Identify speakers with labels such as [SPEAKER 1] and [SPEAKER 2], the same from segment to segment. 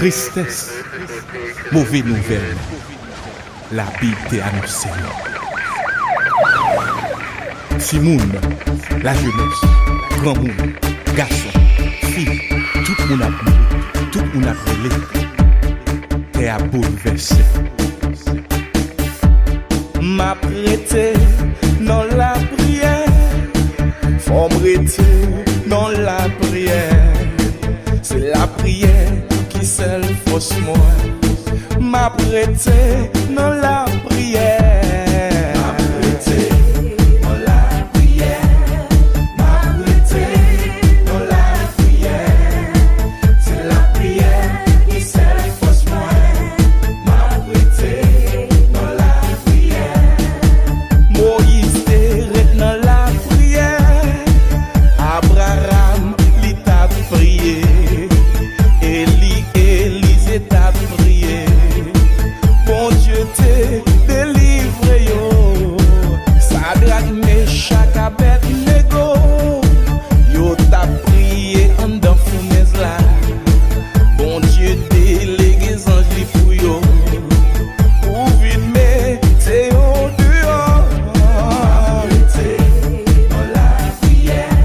[SPEAKER 1] tristesse, mauvaise nouvelle, la Bible t'a annoncé. Si monde, la jeunesse, grand monde, garçon, fille, tout le monde a brûlé, tout le monde a brûlé, t'es à bouleverser.
[SPEAKER 2] M'a prêté dans la prière, faut m'arrêter dans la prière. C'est la prière qui seule force moi. M'a prêté dans la prière. M'a prêté dans la prière. M'a prêté dans la prière. C'est la prière qui seule force moi. M'a prêté dans la prière. Moïse était dans la prière. Abraham lui t'a prié. Élise t'a prié. Bon Dieu t'est délivré yo. Sadrach, Meshach, Abednego, yo t'a prié en dans fournaise là. Bon Dieu délégué ange li pour yo. Pour vite mettre yo dehors. Dans la prière,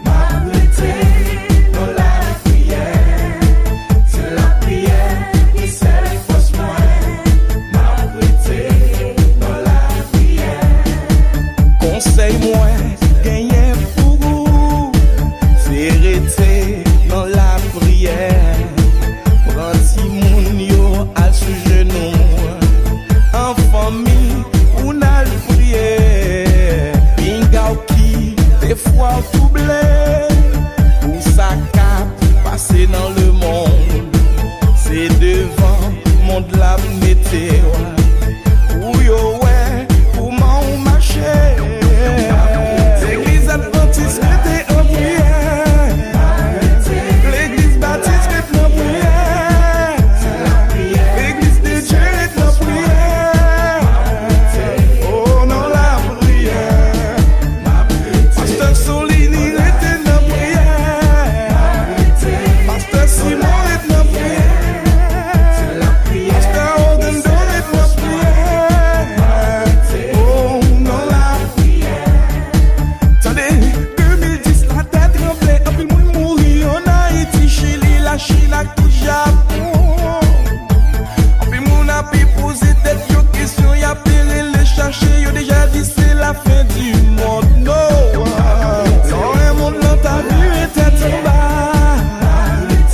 [SPEAKER 2] m'a prêté dans la prière. C'est la prière qui seule force moi. M'a prêté dans la prière. Conseil moi, gagner pour vous. C'est rester dans la prière. Prends si moun yo à sous genou. En famille, on a le prière. Pinga qui, des fois troublé. Pour sa cap, passer dans le monde. C'est devant monde la météo. Ou yo ouais, pour m'en marcher. L'église adventiste était en prière. L'église baptiste est en prière. L'église de Dieu est en prière. Oh non la prière. Pasteur Solini était en prière. Pasteur Simon est en prière. Pasteur Odendon est en prière. Oh non la prière. Attendez, 2010 la tête tremblée. En pile moun mouri en Haïti, Chili, la Chine, tout Japon. En pile moun a pi posé tête yo question, y'a péré les chercher, yo déjà dit c'est la fin du monde. No, non un monde dans ta vie était en bas.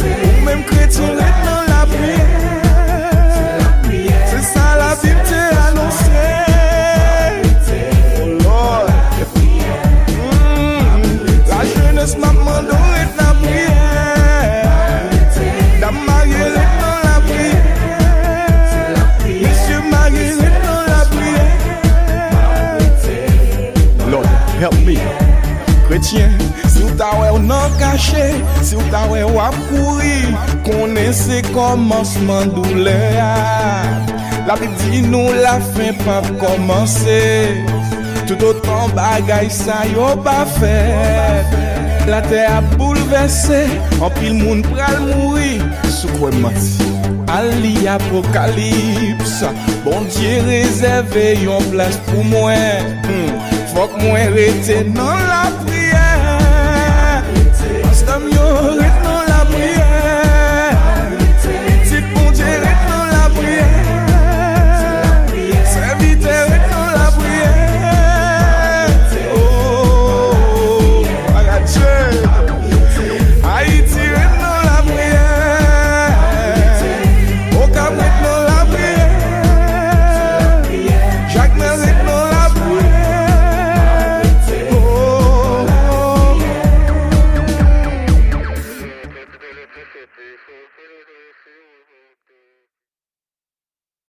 [SPEAKER 2] Ou même chrétien est dans la prière. C'est ça la Bible t'a annoncé. Oh Lord. La jeunesse m'a demandé est dans la prière. Dame Marie est dans la prière. Monsieur Marie est dans la prière.
[SPEAKER 1] Lord, help me.
[SPEAKER 2] Chrétien, si ou ta wè ou nan caché, si ou ta wè ou ap kouri, connaissez commencement douleur. La Bible dit nous la fin pas commencer. Tout autant bagay sa yo pas fait. La terre a bouleversé, en pile moun pral mourir. Sous quoi menti? Ali apocalypse, bon Dieu réservé yon place pour moi. Faut que moi rete dans la